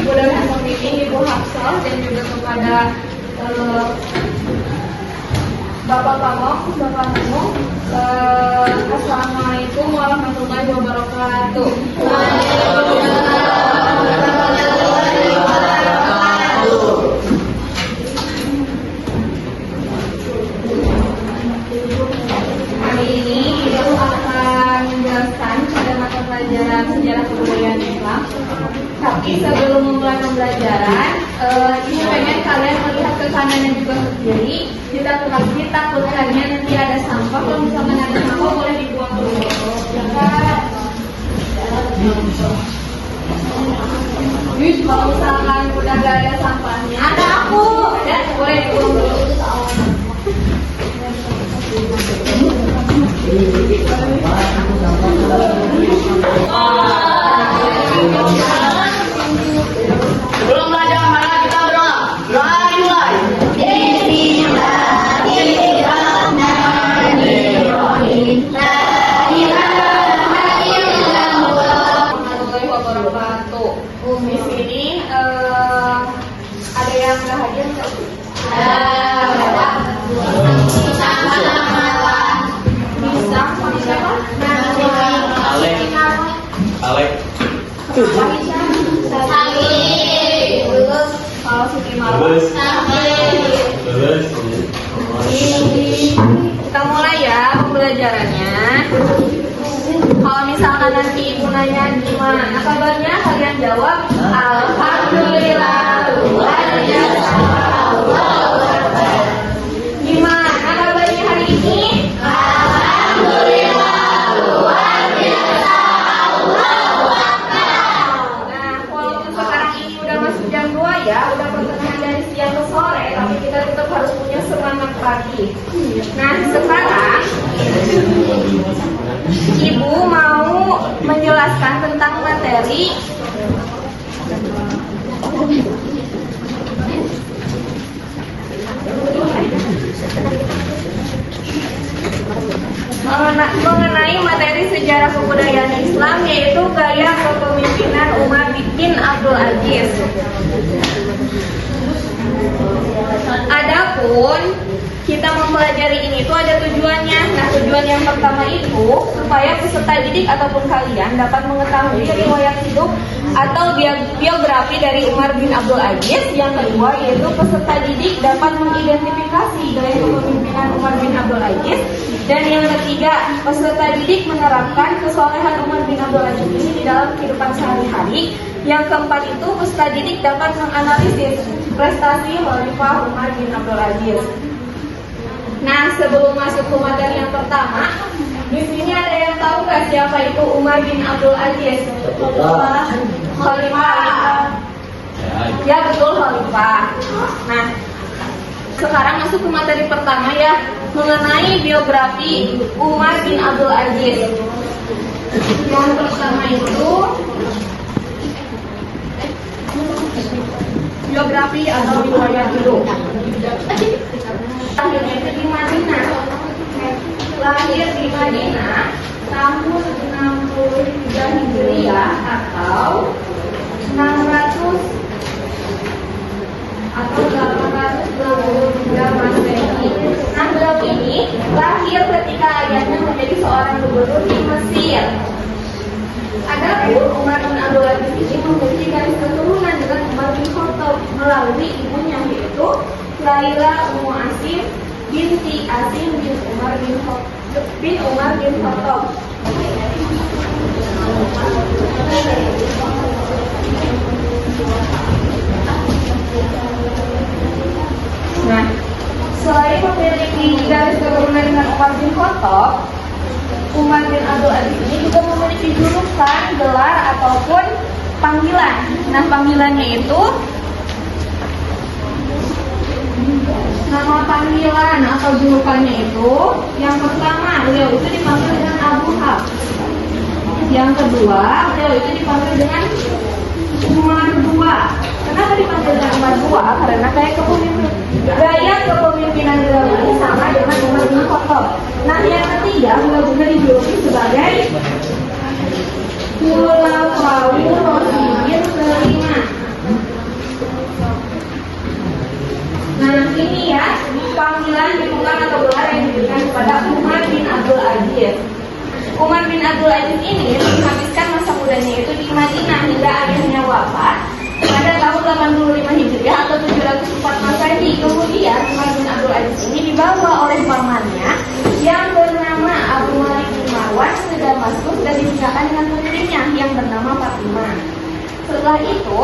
Ibu dan pemimpin Ibu Hafsah dan juga kepada Bapak Pamong, Bapak Mumung. Assalamualaikum warahmatullahi wabarakatuh. Hari ini Ibu akan menjelaskan pada mata pelajaran sejarah kebudayaan Islam. Tapi sebelum memulai pembelajaran, ini pengen kalian melihat ke kanan dan juga ke kiri. Ditakutkannya nanti ada sampah. Kalau misalkan ada sampah boleh dibuang dulu. Kalau misalkan udah gak ada sampahnya, ada aku. Ada, boleh dibuang dulu. Sebelum belajar, mari kita berdoa. Doa dimulai. Bismillahirrahmanirrahim. La ilaha illallah. Warahmatullahi wabarakatuh. Di sini ada yang nggak hadir nggak? Ada. Bisa pakai siapa? Alek. Kalau Siti Marwa. Kita mulai ya pembelajarannya. Kalau misalkan nanti ibu nanya gimana kabarnya, kalian jawab alhamdulillah luar biasa. Gimana kabarnya hari ini? Alhamdulillah luar biasa. Nah, walaupun sekarang ini udah masuk jam 2 ya, udah pertengahan dari siang ke sore, tapi kita tetap harus punya semangat pagi. Nah, sekarang Ibu mau menjelaskan tentang materi mengenai materi sejarah kebudayaan Islam, yaitu gaya kepemimpinan Umar bin Abdul Aziz. Adapun kita mempelajari ini itu ada tujuannya. Nah, tujuan yang pertama itu supaya peserta didik ataupun kalian dapat mengetahui riwayat hidup atau biografi dari Umar bin Abdul Aziz. Yang kedua yaitu peserta didik dapat mengidentifikasi gaya kepemimpinan Umar bin Abdul Aziz. Dan yang ketiga, peserta didik menerapkan kesolehan Umar bin Abdul Aziz ini di dalam kehidupan sehari-hari. Yang keempat itu peserta didik dapat menganalisis prestasi Khalifah Umar bin Abdul Aziz. Nah, sebelum masuk ke materi yang pertama, di sini ada yang tahu nggak siapa itu Umar bin Abdul Aziz? Khalifah. Ya betul, Khalifah. Nah, sekarang masuk ke materi pertama ya, mengenai biografi Umar bin Abdul Aziz. Yang pertama itu biografi atau riwayat hidup. Lahirnya di Madinah. Lahir di Madinah tahun 63 Hijriah atau 600 atau 823 Masehi. Nah, beliau ini lahir ketika ayahnya menjadi seorang gubernur di Mesir. Adapun Umar bin Abdul Aziz ini memiliki garis keturunan dengan Umar bin Khattab melalui ibunya, yaitu Laila Ummu Asim binti Asim bin Umar bin Khattab. Nah, selain memiliki garis keturunan dengan Umar bin Khattab, Umar bin Abdul Aziz ini juga memiliki julukan, gelar ataupun panggilan. Nah, panggilannya itu nama panggilan atau julukannya itu, yang pertama beliau itu dipanggil dengan Abu Hafs. Yang kedua beliau itu dipanggil dengan Umar II. Kenapa dipanggil dengan Umar II? Karena gaya kepemimpinan beliau ini sama dengan Umar bin Khattab. Nah, yang ketiga beliau juga dijuluki sebagai Khulafaur Rasyidin kelima. dibawa oleh pamannya yang bernama Abu Malik bin Marwan ke Damaskus dan dinikahkan dengan putrinya yang bernama Fatimah. Setelah itu,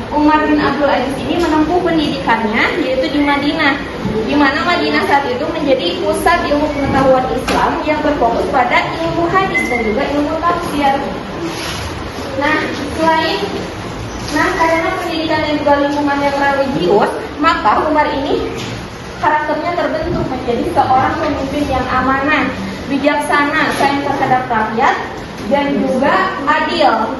Umar bin Abdul Aziz ini menempuh pendidikannya yaitu di Madinah, di mana Madinah saat itu menjadi pusat ilmu pengetahuan Islam yang berfokus pada ilmu hadis dan juga ilmu tafsir. Karena pendidikan dan juga lingkungan yang religius, maka Umar ini karakternya terbentuk menjadi seorang pemimpin yang amanah, bijaksana, sayang terhadap rakyat, dan juga adil.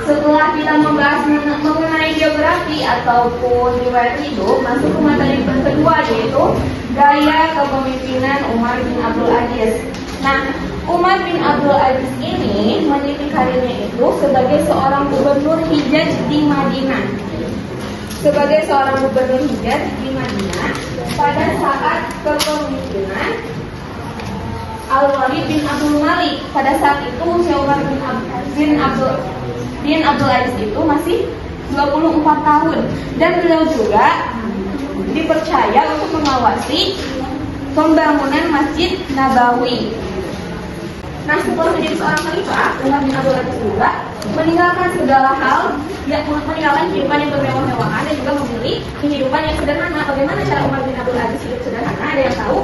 Setelah kita membahas mengenai biografi ataupun riwayat hidup, masuk ke materi kedua yaitu gaya kepemimpinan Umar bin Abdul Aziz. Umar bin Abdul Aziz ini meniti karirnya itu sebagai seorang gubernur Hijaz di Madinah. Sebagai seorang gubernur Hijaz di Madinah pada saat kepemimpinan Al-Walid bin Abdul Malik. Pada saat itu usia Umar bin Abdul Aziz itu masih 24 tahun dan beliau juga dipercaya untuk mengawasi pembangunan Masjid Nabawi. Setelah menjadi seorang khalifah, Umar bin Abdul Aziz juga meninggalkan segala hal, meninggalkan kehidupan yang bermewah-mewahan dan juga memilih kehidupan yang sederhana. Bagaimana cara Umar bin Abdul Aziz hidup sederhana? Ada yang tahu?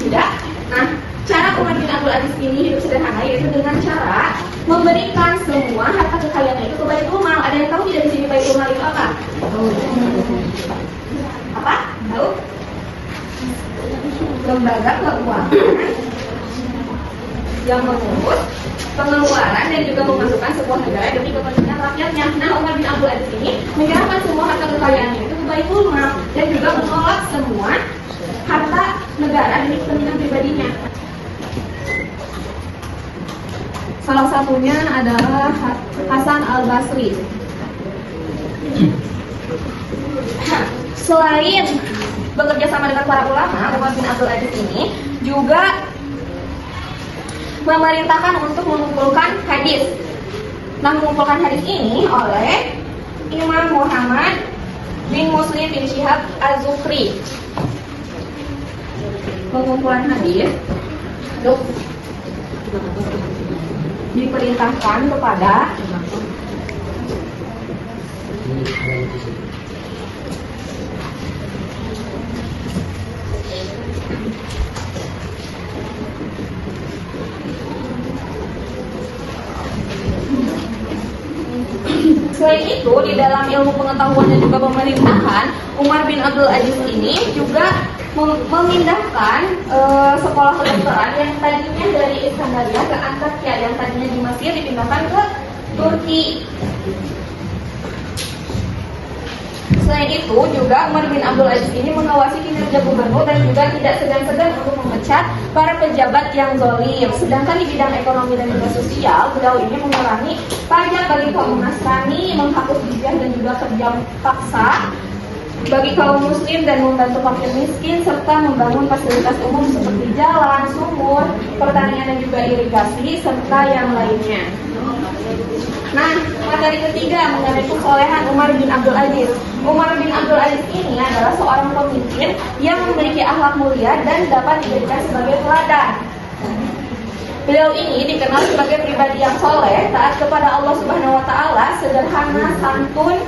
Tidak. Cara Umar bin Abdul Aziz ini hidup sederhana yaitu dengan cara memberikan semua harta kekayaannya itu ke Baitul Mal. Ada yang tahu tidak di sini Baitul Mal itu apa? Apa? Tahu? Lembaga keuangan yang mengurus pengeluaran dan juga memasukkan sebuah negara demi kepentingan rakyatnya. Umar bin Abdul Aziz ini menyerahkan semua harta kekayaannya itu ke Baitul Mal dan juga menolak semua harta negara demi kepentingan pribadinya. Salah satunya adalah Hasan Al-Basri. Selain bekerja sama dengan para ulama, Umar bin Abdul Aziz ini juga memerintahkan untuk mengumpulkan hadis. Mengumpulkan hadis ini oleh Imam Muhammad bin Muslim bin Syihab Az-Zuhri. Pengumpulan hadis diperintahkan kepada Selain itu, di dalam ilmu pengetahuan dan juga pemerintahan, Umar bin Abdul Aziz ini juga memindahkan sekolah kedokteran yang tadinya dari Iskandaria ke Antakya, yang tadinya di Mesir dipindahkan ke Turki. Selain itu, juga Umar bin Abdul Aziz ini mengawasi kinerja gubernur dan juga tidak segan-segan untuk memecat para pejabat yang zalim. Sedangkan di bidang ekonomi dan juga sosial, beliau ini mengurangi pajak bagi kaum Nasrani, menghapus jizyah dan juga kerja paksa bagi kaum muslim dan membantu fakir miskin, serta membangun fasilitas umum seperti jalan, sumur, pertanian dan juga irigasi, serta yang lainnya. Materi ketiga mengenai kesolehan Umar bin Abdul Aziz. Umar bin Abdul Aziz ini adalah seorang pemimpin yang memiliki akhlak mulia dan dapat dijadikan sebagai teladan. Beliau ini dikenal sebagai pribadi yang soleh, taat kepada Allah Subhanahu wa Ta'ala, sederhana, santun,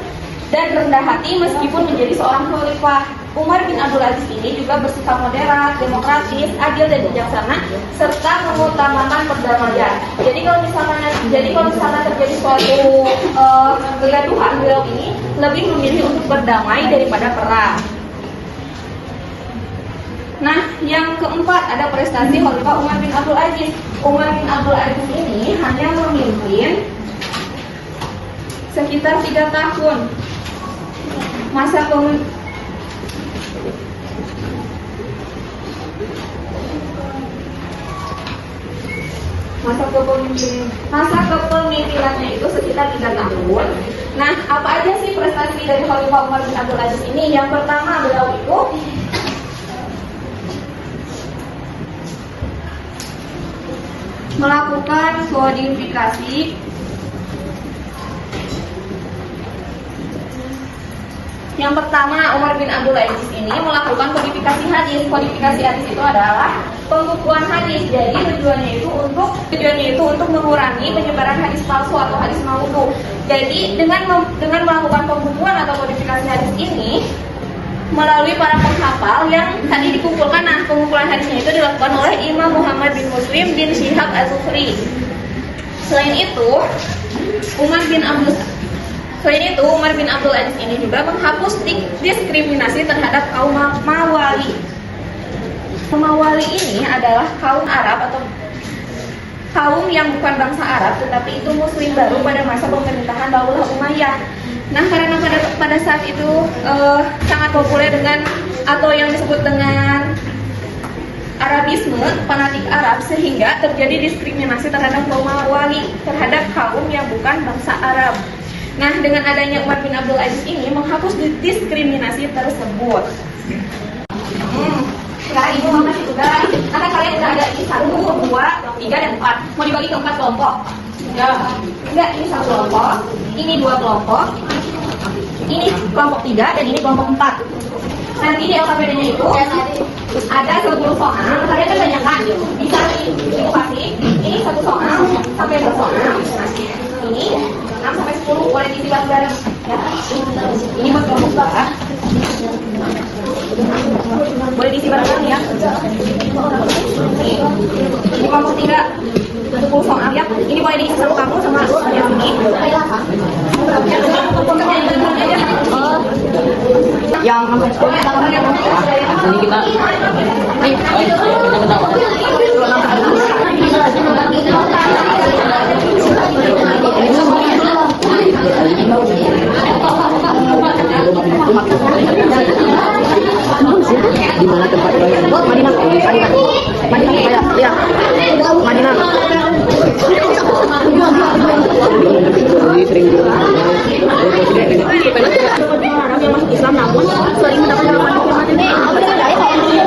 dan rendah hati meskipun menjadi seorang khalifah. Umar bin Abdul Aziz ini juga bersikap moderat, demokratis, adil dan bijaksana, serta mengutamakan perdamaian. Jadi kalau misalnya terjadi suatu kegaduhan, beliau ini lebih memilih untuk berdamai daripada perang. Yang keempat ada prestasi Khalifah Umar bin Abdul Aziz. Umar bin Abdul Aziz ini hanya memimpin sekitar 3 tahun. Masa kepemimpinannya itu sekitar 3 tahun. Apa aja sih prestasi dari Khalifah Umar bin Abdul Aziz ini? Yang pertama, beliau itu melakukan kodifikasi Yang pertama, Umar bin Abdul Aziz ini melakukan kodifikasi hadis. Kodifikasi hadis itu adalah pembukuan hadis. Jadi tujuannya itu untuk mengurangi penyebaran hadis palsu atau hadis maudhu. Jadi dengan melakukan pembukuan atau kodifikasi hadis ini melalui para penghafal yang tadi dikumpulkan. Nah, pengumpulan hadisnya itu dilakukan oleh Imam Muhammad bin Muslim bin Syihab Az-Zuhri. Selain itu, Umar bin Abdul Aziz ini juga menghapus diskriminasi terhadap kaum Mawali. Mawali ini adalah kaum Arab atau kaum yang bukan bangsa Arab, tetapi itu Muslim baru pada masa pemerintahan Daulah Umayyah. Nah, karena pada saat itu sangat populer dengan atau yang disebut dengan Arabisme, fanatik Arab, sehingga terjadi diskriminasi terhadap kaum Mawali, terhadap kaum yang bukan bangsa Arab. Nah, dengan adanya Umar bin Abdul Aziz ini menghapus diskriminasi tersebut. Nah, ibu mama juga, karena kalian sudah ada ini 1, 2, 3, dan 4. Mau dibagi ke 4 kelompok? Enggak, ini 1 kelompok, ini 2 kelompok, ini kelompok 3, dan ini kelompok 4. Nanti di LKPD-nya itu ada 10 soal, kalian kan banyak kan? Bisa ibu kasih, ini 1 soal sampai 2 soal. Ini 6 sampai 10 boleh diisi bareng-bareng ya. Ini buat kelompok 2. Boleh diisi bareng-bareng ya. Ini kelompok 3 10 soal ya. Ini boleh diisi sama kamu sama yang ini. Yang sampai 10 kita ini kita di mana tempat Madinah? Madinah. Islam namun sering mendapat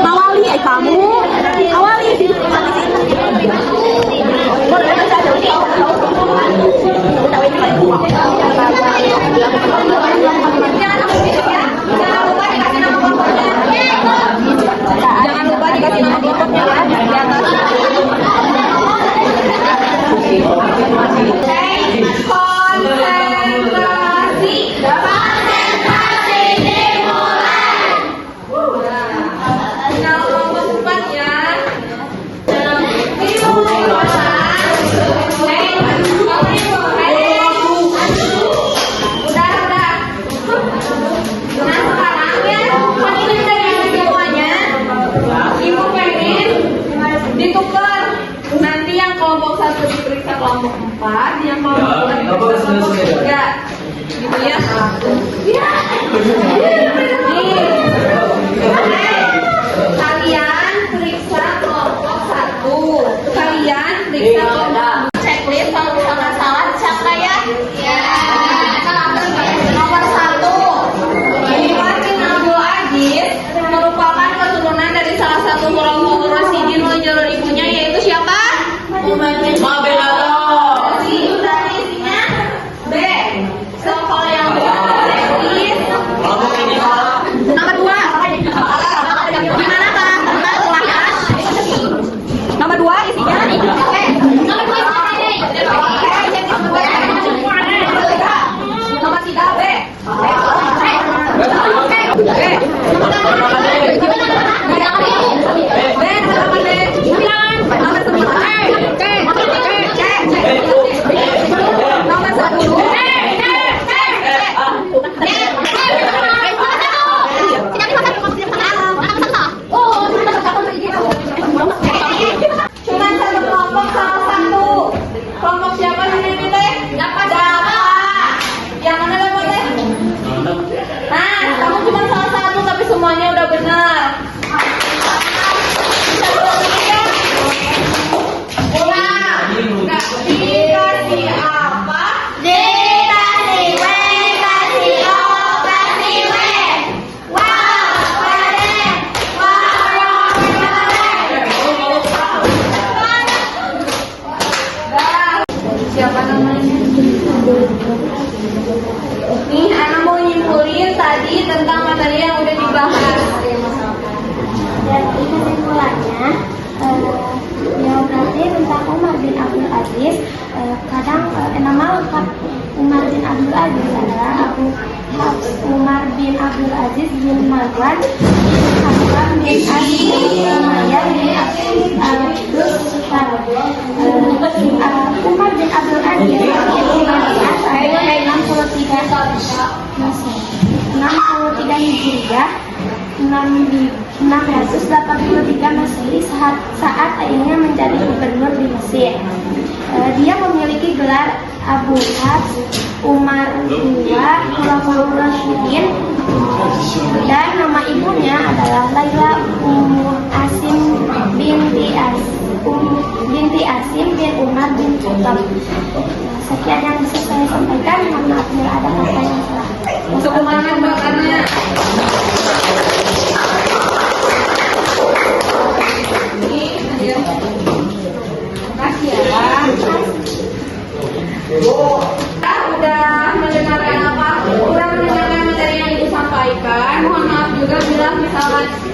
Mawali kamu awali Jangan lupa dikasih nama kelompoknya ya di atas. Kelompok 4 yang mau kelompok 3 gitu ya. Kalian periksa kelompok 1. Kalian periksa kelompok checklist kalau misalnya salah siapa ya? Nomor 1. Umar bin Abdul Aziz merupakan keturunan dari salah satu kelompok Rasidin oleh jalur ibunya, yaitu siapa? Umar bin Abdul Aziz. Nih, anak mau nyimpulin tadi tentang materi yang udah dibahas. Jadi kesimpulannya, biografi tentang Umar bin Abdul Aziz, nama lengkap Umar bin Abdul Aziz adalah Abu Hafs Umar bin Abdul Aziz bin Marwan bin Hamzah bin Ali bin Umayyah bin Abdul Sufyan. Umar bin Abdul Aziz lahir 63 Hijriah 683 Masehi saat ayahnya menjadi gubernur di Mesir. Dia memiliki gelar Abu Hafs Umar II Khulafaur Rasyidin dan nama ibunya adalah Laila Asim binti Asim bin Umar bin Khattab. Sekian yang bisa saya sampaikan. Mohon maaf bila ada kata yang salah. Tepuk tangan buat Ana. Makasih ya. Kita udah mendengarkan materi yang Ibu sampaikan. Mohon maaf juga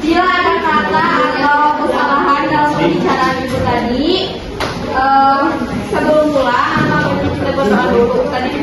bila ada kata atau kesalahan dalam pembicaraan Ibu tadi. Sebelum pulang, kita berdoa dulu. Tadi